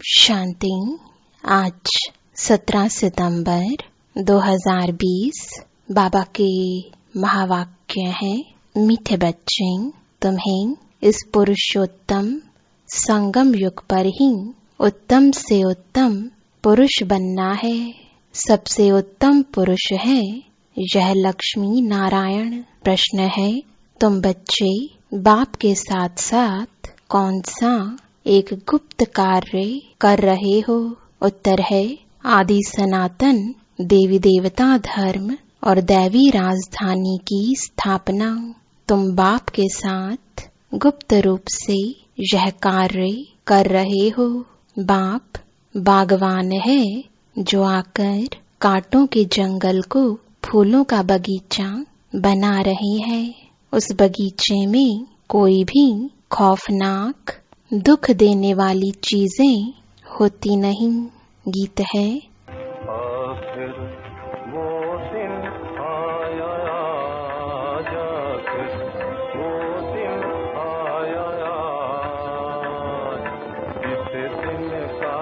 शांति। आज 17 सितंबर 2020 बाबा के महावाक्य हैं। मीठे बच्चे, तुम्हें इस पुरुषोत्तम संगम युग पर ही उत्तम से उत्तम पुरुष बनना है। सबसे उत्तम पुरुष है यह लक्ष्मी नारायण। प्रश्न है, तुम बच्चे बाप के साथ साथ कौन सा एक गुप्त कार्य कर रहे हो? उत्तर है, आदि सनातन देवी देवता धर्म और दैवी राजधानी की स्थापना। तुम बाप के साथ गुप्त रूप से यह कार्य कर रहे हो। बाप बागवान है जो आकर कांटों के जंगल को फूलों का बगीचा बना रहे हैं। उस बगीचे में कोई भी खौफनाक दुख देने वाली चीजें होती नहीं। गीत है, आखिर वो दिन आया, आखिर वो दिन आया, जिस दिन का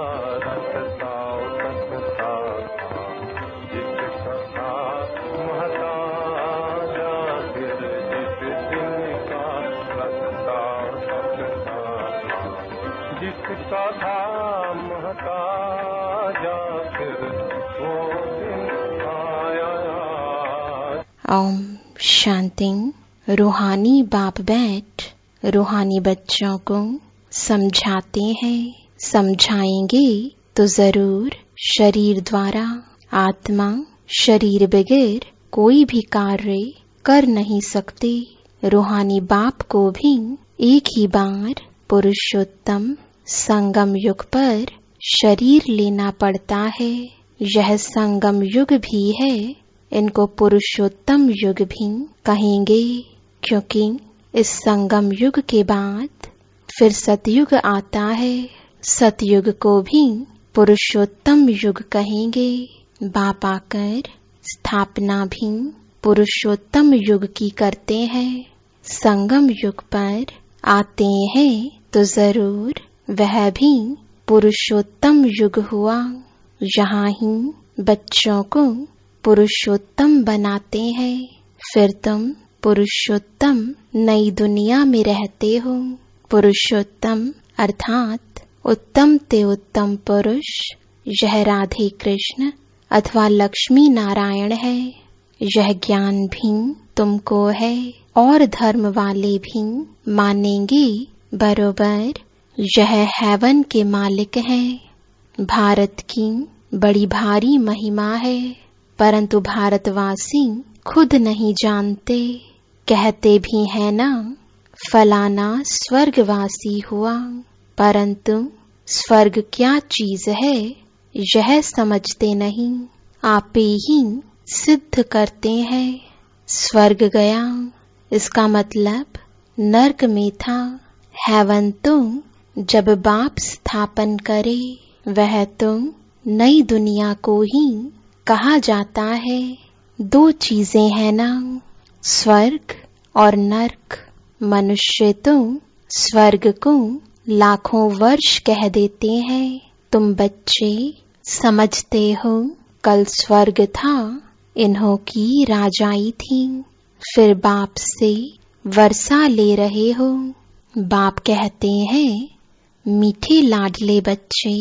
रखता सकता था, जिसका महताज आखिर जिस दिन का रखता सकता था, जिसका था महताज आखिर वो दिन आया। ओम शांति। रूहानी बाप बैठ रूहानी बच्चों को समझाते हैं। समझाएंगे तो जरूर शरीर द्वारा। आत्मा शरीर बगैर कोई भी कार्य कर नहीं सकते। रूहानी बाप को भी एक ही बार पुरुषोत्तम संगम युग पर शरीर लेना पड़ता है। यह संगम युग भी है, इनको पुरुषोत्तम युग भी कहेंगे, क्योंकि इस संगम युग के बाद फिर सतयुग आता है। सतयुग को भी पुरुषोत्तम युग कहेंगे। बाप आकर स्थापना भी पुरुषोत्तम युग की करते हैं। संगम युग पर आते हैं तो जरूर वह भी पुरुषोत्तम युग हुआ। यहाँ ही बच्चों को पुरुषोत्तम बनाते हैं। फिर तुम पुरुषोत्तम नई दुनिया में रहते हो। पुरुषोत्तम अर्थात उत्तम ते उत्तम पुरुष यह राधे कृष्ण अथवा लक्ष्मी नारायण है। यह ज्ञान भी तुमको है और धर्म वाले भी मानेंगे बरोबर। यह हेवन के मालिक हैं। भारत की बड़ी भारी महिमा है, परंतु भारतवासी खुद नहीं जानते। कहते भी है ना, फलाना स्वर्गवासी हुआ, परंतु स्वर्ग क्या चीज है यह समझते नहीं। आपे ही सिद्ध करते हैं। स्वर्ग गया इसका मतलब नर्क में था। हेवन तो जब बाप स्थापन करे वह तो नई दुनिया को ही कहा जाता है। दो चीजें हैं ना, स्वर्ग और नर्क। मनुष्य तो स्वर्ग को लाखों वर्ष कह देते हैं। तुम बच्चे समझते हो कल स्वर्ग था, इन्हों की राजाई थी। फिर बाप से वर्षा ले रहे हो। बाप कहते हैं, मीठे लाडले बच्चे,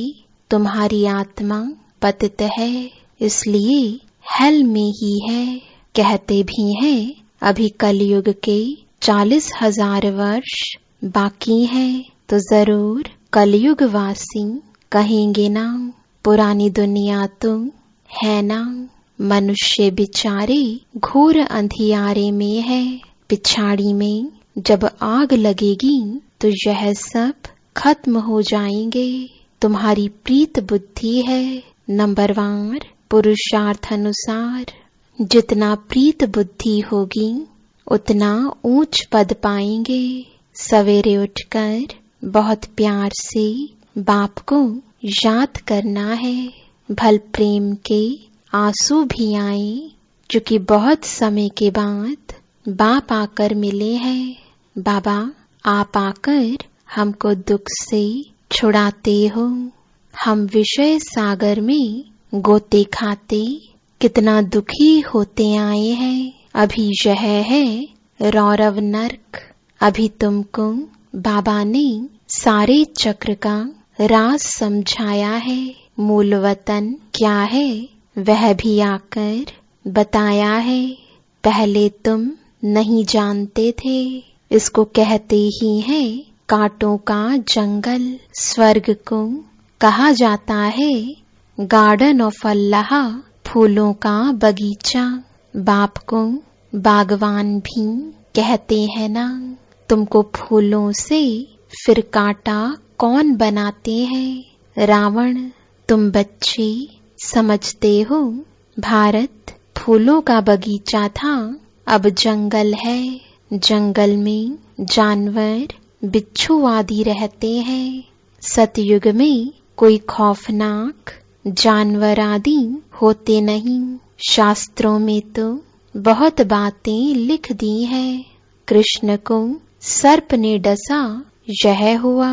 तुम्हारी आत्मा पतित है, इसलिए हल में ही है। कहते भी हैं अभी कलयुग के 40,000 वर्ष बाकी हैं, तो जरूर कलयुग वासी कहेंगे ना। पुरानी दुनिया तो है ना। मनुष्य बेचारे घोर अंधियारे में है। पिछाड़ी में जब आग लगेगी तो यह सब खत्म हो जाएंगे। तुम्हारी प्रीत बुद्धि है नंबरवार पुरुषार्थ अनुसार। जितना प्रीत बुद्धि होगी उतना ऊंच पद पाएंगे। सवेरे उठकर बहुत प्यार से बाप को याद करना है। भल प्रेम के आंसू भी आए, क्योंकि बहुत समय के बाद बाप आकर मिले हैं। बाबा आप आकर हमको दुख से छुड़ाते हो। हम विषय सागर में गोते खाते कितना दुखी होते आए हैं। अभी यह है रौरव नर्क। अभी तुमको बाबा ने सारे चक्र का राज समझाया है। मूल वतन क्या है वह भी आकर बताया है। पहले तुम नहीं जानते थे, इसको कहते ही है कांटों का जंगल। स्वर्ग को कहा जाता है गार्डन ऑफ अल्लाह, फूलों का बगीचा। बाप को बागवान भी कहते हैं ना। तुमको फूलों से फिर कांटा कौन बनाते हैं? रावण। तुम बच्चे समझते हो भारत फूलों का बगीचा था, अब जंगल है। जंगल में जानवर बिच्छू आदि रहते हैं। सतयुग में कोई खौफनाक जानवर आदि होते नहीं। शास्त्रों में तो बहुत बातें लिख दी हैं। कृष्ण को सर्प ने डसा, यह हुआ।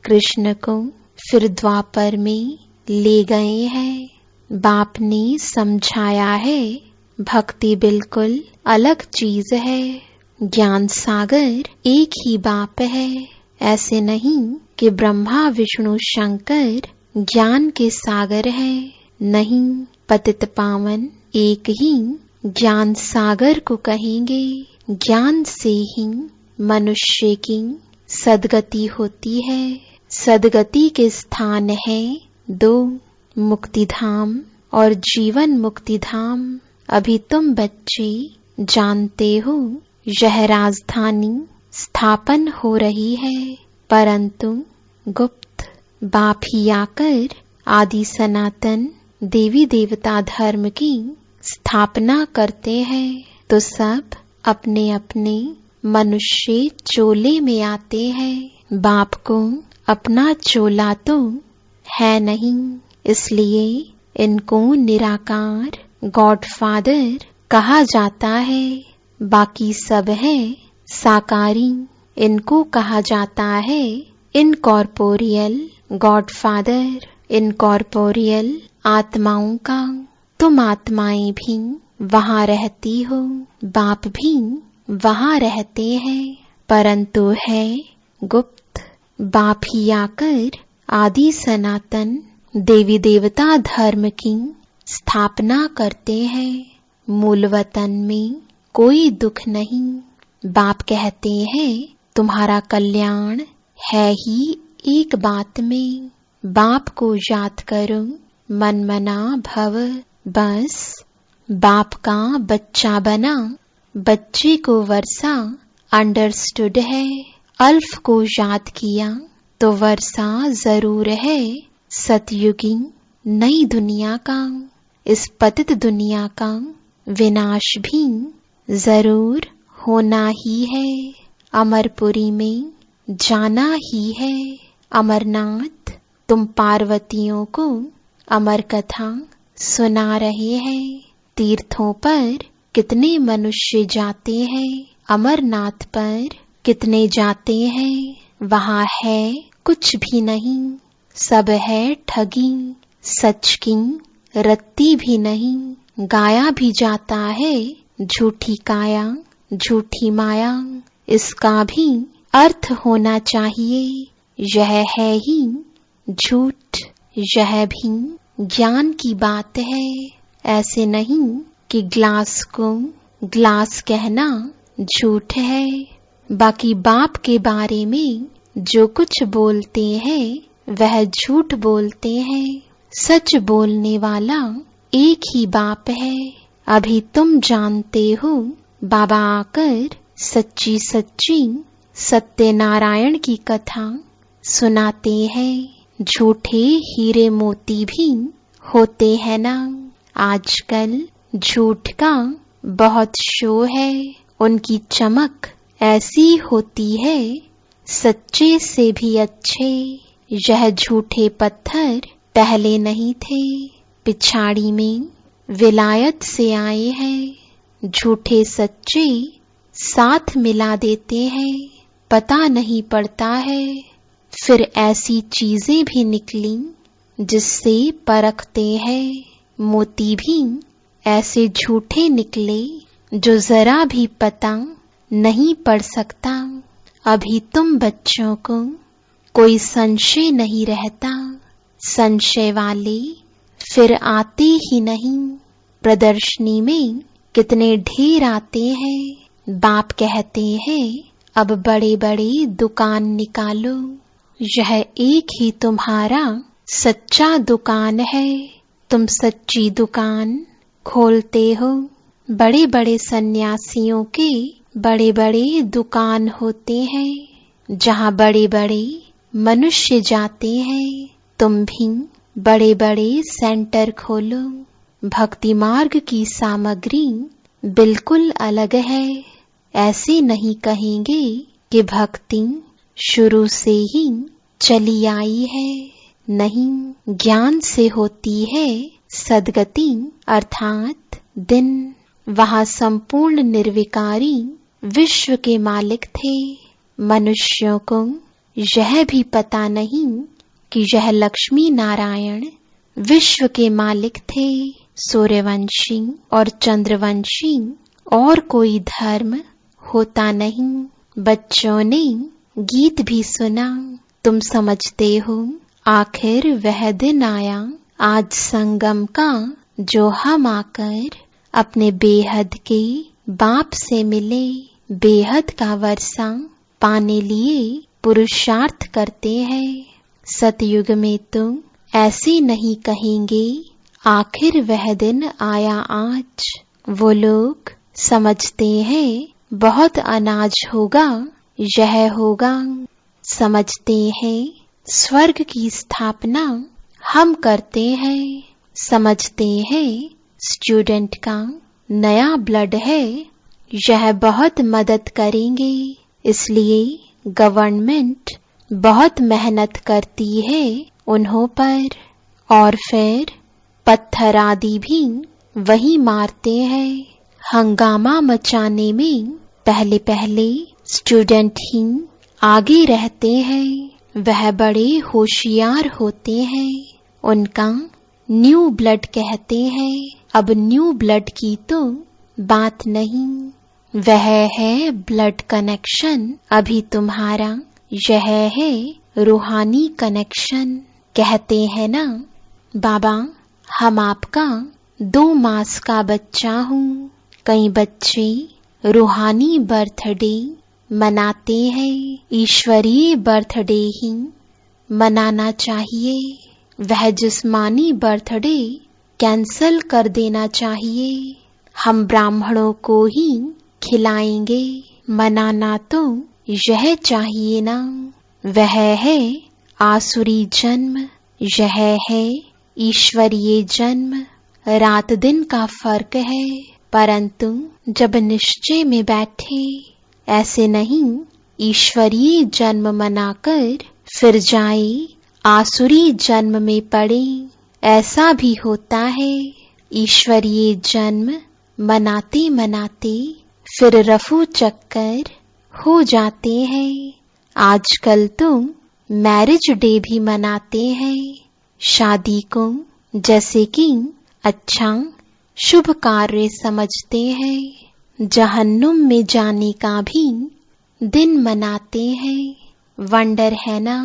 कृष्ण को फिर द्वापर में ले गए हैं। बाप ने समझाया है भक्ति बिल्कुल अलग चीज है। ज्ञान सागर एक ही बाप है। ऐसे नहीं कि ब्रह्मा विष्णु शंकर ज्ञान के सागर है। नहीं, पतित पावन एक ही ज्ञान सागर को कहेंगे। ज्ञान से ही मनुष्य की सद्गति होती है। सद्गति के स्थान है दो, मुक्ति धाम और जीवन मुक्ति धाम। अभी तुम बच्चे जानते हो यह राजधानी स्थापन हो रही है, परंतु गुप्त बाप ही आकर आदि सनातन देवी देवता धर्म की स्थापना करते हैं। तो सब अपने अपने मनुष्य चोले में आते हैं। बाप को अपना चोला तो है नहीं, इसलिए इनको निराकार गॉडफादर कहा जाता है। बाकी सब है साकारी, इनको कहा जाता है इनकॉर्पोरियल गॉडफादर। इनकॉर्पोरियल आत्माओं का। तुम आत्माएं भी वहाँ रहती हो, बाप भी वहाँ रहते हैं, परंतु है गुप्त। बाप ही आकर आदि सनातन देवी देवता धर्म की स्थापना करते हैं। मूल वतन में कोई दुख नहीं। बाप कहते हैं तुम्हारा कल्याण है ही एक बात में। बाप को याद करो, मन मना भव। बस बाप का बच्चा बना, बच्चे को वर्षा अंडरस्टूड है। अल्फ को याद किया तो वर्षा जरूर है। सतयुगी नई दुनिया का, इस पतित दुनिया का विनाश भी जरूर होना ही है। अमरपुरी में जाना ही है। अमरनाथ तुम पार्वतियों को अमर कथा सुना रहे हैं। तीर्थों पर कितने मनुष्य जाते हैं, अमरनाथ पर कितने जाते हैं? वहाँ है कुछ भी नहीं, सब है ठगी। सच की रत्ती भी नहीं। गाया भी जाता है झूठी काया झूठी माया। इसका भी अर्थ होना चाहिए। यह है ही झूठ, यह भी ज्ञान की बात है। ऐसे नहीं कि ग्लास को ग्लास कहना झूठ है। बाकी बाप के बारे में जो कुछ बोलते हैं वह झूठ बोलते हैं। सच बोलने वाला एक ही बाप है। अभी तुम जानते हो बाबा आकर सच्ची सच्ची सत्यनारायण की कथा सुनाते हैं। झूठे हीरे मोती भी होते हैं ना। आजकल झूठ का बहुत शो है। उनकी चमक ऐसी होती है सच्चे से भी अच्छे। यह झूठे पत्थर पहले नहीं थे, पिछाड़ी में विलायत से आए हैं। झूठे सच्चे साथ मिला देते हैं, पता नहीं पड़ता है। फिर ऐसी चीजें भी निकली जिससे परखते हैं। मोती भी ऐसे झूठे निकले जो जरा भी पता नहीं पड़ सकता। अभी तुम बच्चों को कोई संशय नहीं रहता। संशय वाले फिर आते ही नहीं। प्रदर्शनी में कितने ढेर आते हैं। बाप कहते हैं अब बड़े बड़े दुकान निकालो। यह एक ही तुम्हारा सच्चा दुकान है। तुम सच्ची दुकान खोलते हो। बड़े बड़े सन्यासियों के बड़े बड़े दुकान होते हैं जहाँ बड़े बड़े मनुष्य जाते हैं। तुम भी बड़े बड़े सेंटर खोलो। भक्ति मार्ग की सामग्री बिल्कुल अलग है। ऐसे नहीं कहेंगे कि भक्ति शुरू से ही चली आई है। नहीं, ज्ञान से होती है सद्गति अर्थात दिन। वहाँ संपूर्ण निर्विकारी विश्व के मालिक थे। मनुष्यों को यह भी पता नहीं कि यह लक्ष्मी नारायण विश्व के मालिक थे। सूर्यवंशी और चंद्रवंशी और कोई धर्म होता नहीं। बच्चों ने गीत भी सुना। तुम समझते हो आखिर वह दिन आया आज संगम का, जो हम आकर अपने बेहद के बाप से मिले। बेहद का वर्षा पाने लिए पुरुषार्थ करते हैं। सतयुग में तुम ऐसे नहीं कहेंगे आखिर वह दिन आया आज। वो लोग समझते हैं बहुत अनाज होगा, यह होगा। समझते हैं स्वर्ग की स्थापना हम करते हैं। समझते हैं स्टूडेंट का नया ब्लड है, यह बहुत मदद करेंगे। इसलिए गवर्नमेंट बहुत मेहनत करती है उन्हों पर। और फिर पत्थर आदि भी वही मारते हैं। हंगामा मचाने में पहले पहले स्टूडेंट ही आगे रहते हैं। वह बड़े होशियार होते हैं। उनका न्यू ब्लड कहते हैं। अब न्यू ब्लड की तो बात नहीं, वह है ब्लड कनेक्शन। अभी तुम्हारा यह है रूहानी कनेक्शन। कहते हैं ना बाबा हम आपका 2 मास का बच्चा हूँ। कई बच्चे रूहानी बर्थडे मनाते हैं। ईश्वरीय बर्थडे ही मनाना चाहिए। वह जिस्मानी बर्थडे कैंसल कर देना चाहिए। हम ब्राह्मणों को ही खिलाएंगे। मनाना तो यह चाहिए ना। वह है आसुरी जन्म, यह है ईश्वरीय जन्म। रात दिन का फर्क है, परंतु जब निश्चय में बैठे ऐसे नहीं ईश्वरीय जन्म मनाकर फिर जाए आसुरी जन्म में पड़े। ऐसा भी होता है। ईश्वरीय जन्म मनाते मनाते फिर रफू चक्कर हो जाते हैं। आजकल तो मैरिज डे भी मनाते हैं। शादी को जैसे कि अच्छा शुभ कार्य समझते हैं। जहन्नुम में जाने का भी दिन मनाते हैं। वंडर है ना।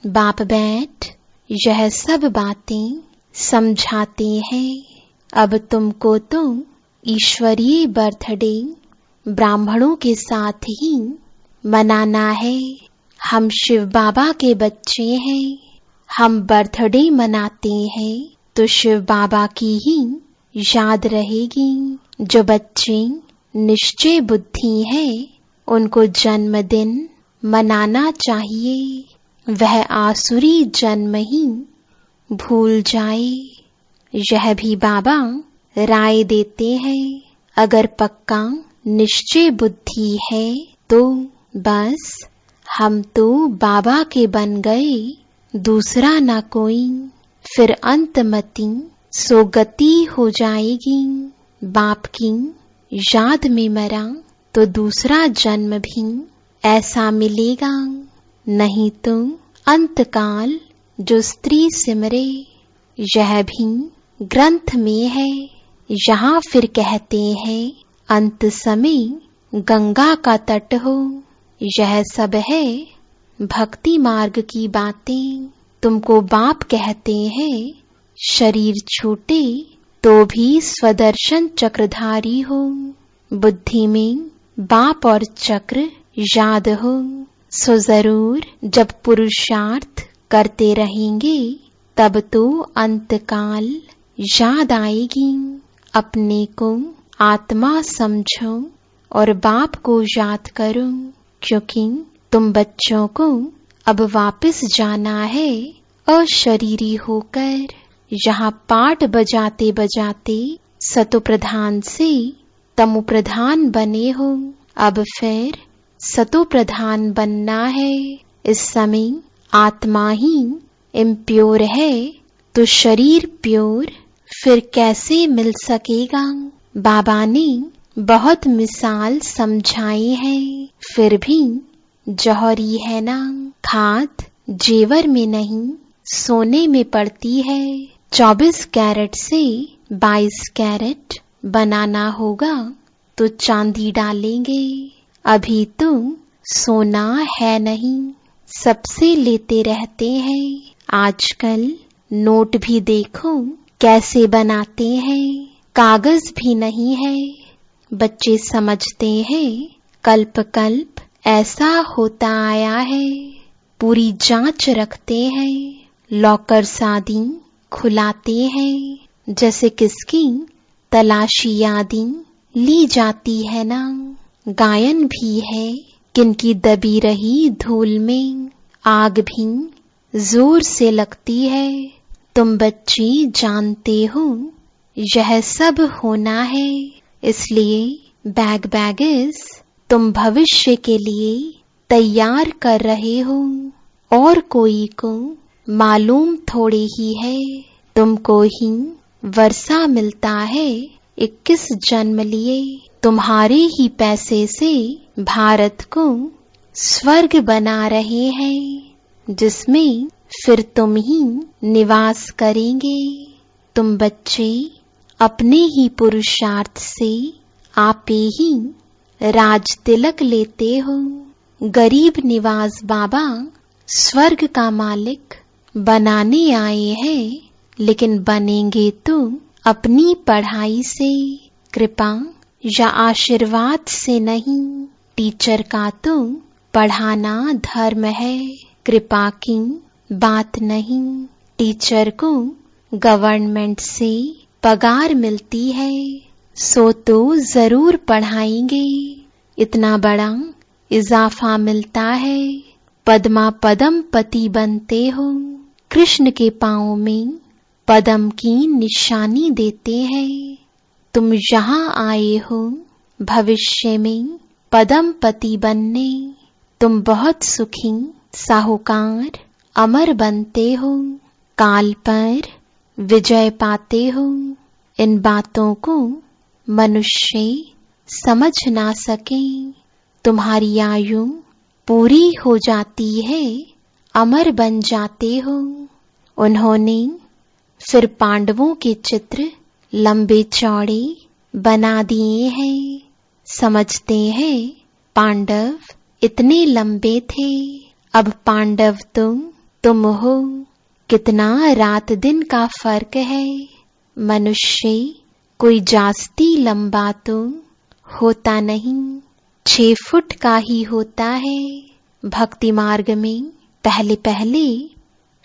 बाप बैठ यह सब बातें समझाते हैं। अब तुमको तो ईश्वरीय बर्थडे ब्राह्मणों के साथ ही मनाना है। हम शिव बाबा के बच्चे हैं। हम बर्थडे मनाते हैं तो शिव बाबा की ही याद रहेगी। जो बच्चे निश्चय बुद्धि है उनको जन्मदिन मनाना चाहिए। वह आसुरी जन्म ही भूल जाए। यह भी बाबा राय देते हैं। अगर पक्का निश्चय बुद्धि है तो बस हम तो बाबा के बन गए, दूसरा ना कोई। फिर अंतमति सोगति हो जाएगी। बाप की याद में मरा तो दूसरा जन्म भी ऐसा मिलेगा। नहीं तो अंतकाल जो स्त्री सिमरे यह भी ग्रंथ में है। यहाँ फिर कहते हैं अंत समय गंगा का तट हो। यह सब है भक्ति मार्ग की बातें। तुमको बाप कहते हैं, शरीर छूटे तो भी स्वदर्शन चक्रधारी हो। बुद्धि में बाप और चक्र याद हो, सो जरूर जब पुरुषार्थ करते रहेंगे तब तो अंतकाल याद आएगी। अपने को आत्मा समझो और बाप को याद करो, क्योंकि तुम बच्चों को अब वापस जाना है अशरीरी होकर। यहाँ पाठ बजाते बजाते सतो प्रधान से तमो प्रधान बने हो, अब फिर सतो प्रधान बनना है। इस समय आत्मा ही इम्प्योर है तो शरीर प्योर फिर कैसे मिल सकेगा। बाबा ने बहुत मिसाल समझाई है, फिर भी जौहरी है ना। खाद जेवर में नहीं सोने में पड़ती है। 24 कैरेट से 22 कैरेट बनाना होगा तो चांदी डालेंगे। अभी तो सोना है नहीं, सबसे लेते रहते हैं। आजकल नोट भी देखो कैसे बनाते हैं, कागज भी नहीं है। बच्चे समझते हैं कल्प कल्प ऐसा होता आया है। पूरी जांच रखते हैं, लॉकर शादी खुलाते हैं, जैसे किसकी तलाशी आदि ली जाती है ना। गायन भी है किनकी दबी रही धूल में, आग भी जोर से लगती है। तुम बच्चे जानते हो यह सब होना है, इसलिए बैग बैगेस तुम भविष्य के लिए तैयार कर रहे हो। और कोई को मालूम थोड़े ही है, तुमको ही वर्षा मिलता है 21 जन्म लिए। तुम्हारे ही पैसे से भारत को स्वर्ग बना रहे हैं, जिसमें फिर तुम ही निवास करेंगे। तुम बच्चे अपने ही पुरुषार्थ से आपे ही राज तिलक लेते हो। गरीब निवास बाबा स्वर्ग का मालिक बनाने आए हैं, लेकिन बनेंगे तो अपनी पढ़ाई से, कृपा या आशीर्वाद से नहीं। टीचर का तो पढ़ाना धर्म है, कृपा की बात नहीं। टीचर को गवर्नमेंट से पगार मिलती है, सो तो जरूर पढ़ाएंगे। इतना बड़ा इजाफा मिलता है, पद्मा पदम पति बनते हो। कृष्ण के पांव में पदम की निशानी देते हैं। तुम यहाँ आए हो भविष्य में पदम पति बनने। तुम बहुत सुखी साहूकार अमर बनते हो, काल पर विजय पाते हो। इन बातों को मनुष्य समझ ना सके। तुम्हारी आयु पूरी हो जाती है, अमर बन जाते हो। उन्होंने फिर पांडवों के चित्र लंबे चौड़े बना दिए हैं। समझते हैं पांडव इतने लंबे थे, अब पांडव तुम हो। कितना रात दिन का फर्क है। मनुष्य कोई जास्ती लंबा तो होता नहीं, 6 फुट का ही होता है। भक्ति मार्ग में पहले पहले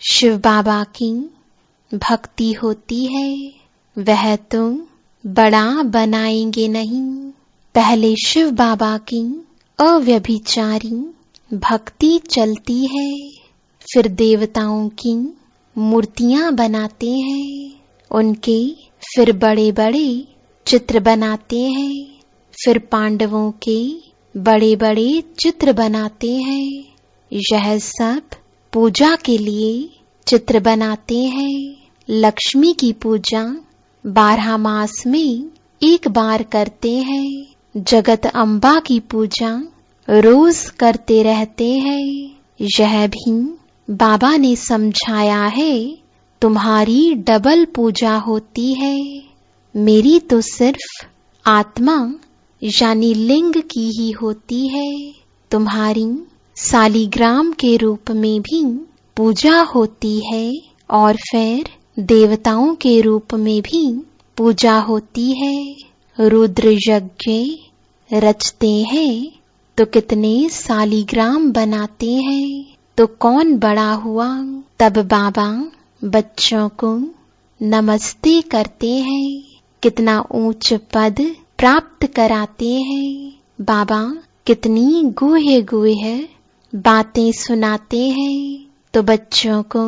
शिव बाबा की भक्ति होती है, वह तो बड़ा बनाएंगे नहीं। पहले शिव बाबा की अव्यभिचारी भक्ति चलती है, फिर देवताओं की मूर्तियां बनाते हैं, उनके फिर बड़े बड़े चित्र बनाते हैं, फिर पांडवों के बड़े बड़े चित्र बनाते हैं। यह सब पूजा के लिए चित्र बनाते हैं। लक्ष्मी की पूजा 12 मास में एक बार करते हैं। जगत अम्बा की पूजा रोज करते रहते हैं। यह भी बाबा ने समझाया है, तुम्हारी डबल पूजा होती है। मेरी तो सिर्फ आत्मा यानी लिंग की ही होती है। तुम्हारी सालीग्राम के रूप में भी पूजा होती है और फिर देवताओं के रूप में भी पूजा होती है। रुद्र यज्ञ रचते हैं तो कितने सालीग्राम बनाते हैं, तो कौन बड़ा हुआ। तब बाबा बच्चों को नमस्ते करते हैं, कितना ऊंच पद प्राप्त कराते हैं। बाबा कितनी गुहे गुहे बातें सुनाते हैं, तो बच्चों को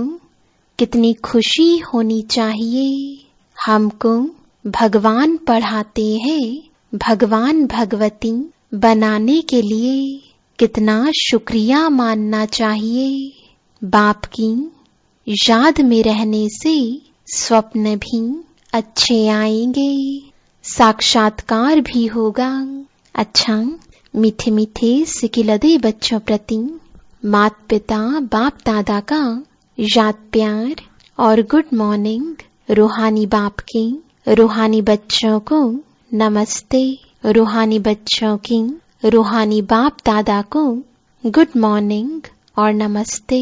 कितनी खुशी होनी चाहिए। हमको भगवान पढ़ाते हैं, भगवान भगवती बनाने के लिए कितना शुक्रिया मानना चाहिए। बाप की याद में रहने से स्वप्न भी अच्छे आएंगे, साक्षात्कार भी होगा। अच्छा, मीठे मीठे सिकिलदे बच्चों प्रति मात पिता बाप दादा का याद प्यार और गुड मॉर्निंग। रूहानी बाप की रूहानी बच्चों को नमस्ते। रूहानी बच्चों की रूहानी बाप दादा को गुड मॉर्निंग और नमस्ते।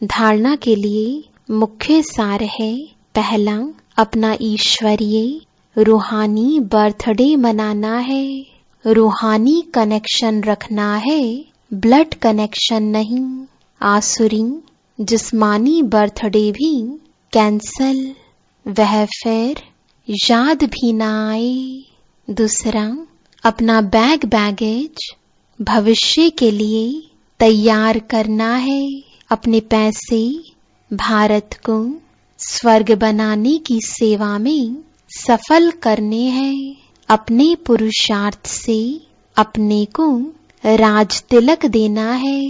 धारणा के लिए मुख्य सार है, पहला, अपना ईश्वरीय रूहानी बर्थडे मनाना है, रूहानी कनेक्शन रखना है, ब्लड कनेक्शन नहीं। आसुरी जिस्मानी बर्थडे भी कैंसल, वह फिर याद भी ना आए। दूसरा, अपना बैगेज भविष्य के लिए तैयार करना है, अपने पैसे भारत को स्वर्ग बनाने की सेवा में सफल करने हैं। अपने पुरुषार्थ से अपने को राज तिलक देना है।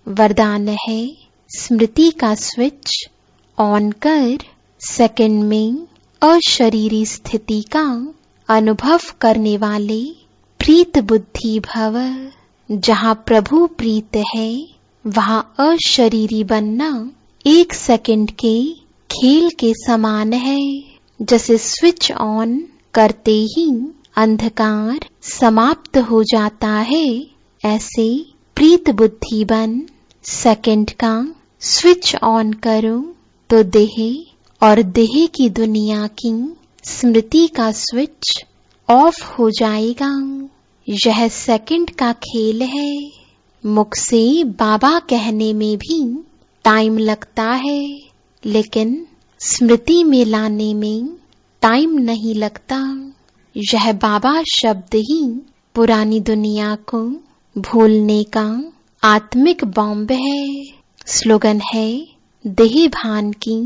वरदान है, स्मृति का स्विच ऑन कर सेकंड में अशरीरी स्थिति का अनुभव करने वाले प्रीत बुद्धि भव। जहाँ प्रभु प्रीत है वहाँ अशरीरी बनना 1 सेकंड के खेल के समान है। जैसे स्विच ऑन करते ही अंधकार समाप्त हो जाता है, ऐसे प्रीत बुद्धि बन सेकंड का स्विच ऑन करो तो देह और देह की दुनिया की स्मृति का स्विच ऑफ हो जाएगा। यह सेकंड का खेल है। मुख से बाबा कहने में भी टाइम लगता है, लेकिन स्मृति में लाने में टाइम नहीं लगता। यह बाबा शब्द ही पुरानी दुनिया को भूलने का आत्मिक बॉम्ब है। स्लोगन है, देह भान की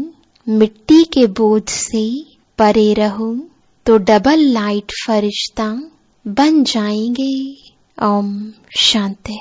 मिट्टी के बोझ से परे रहो तो डबल लाइट फरिश्ता बन जाएंगे। ओम शांति।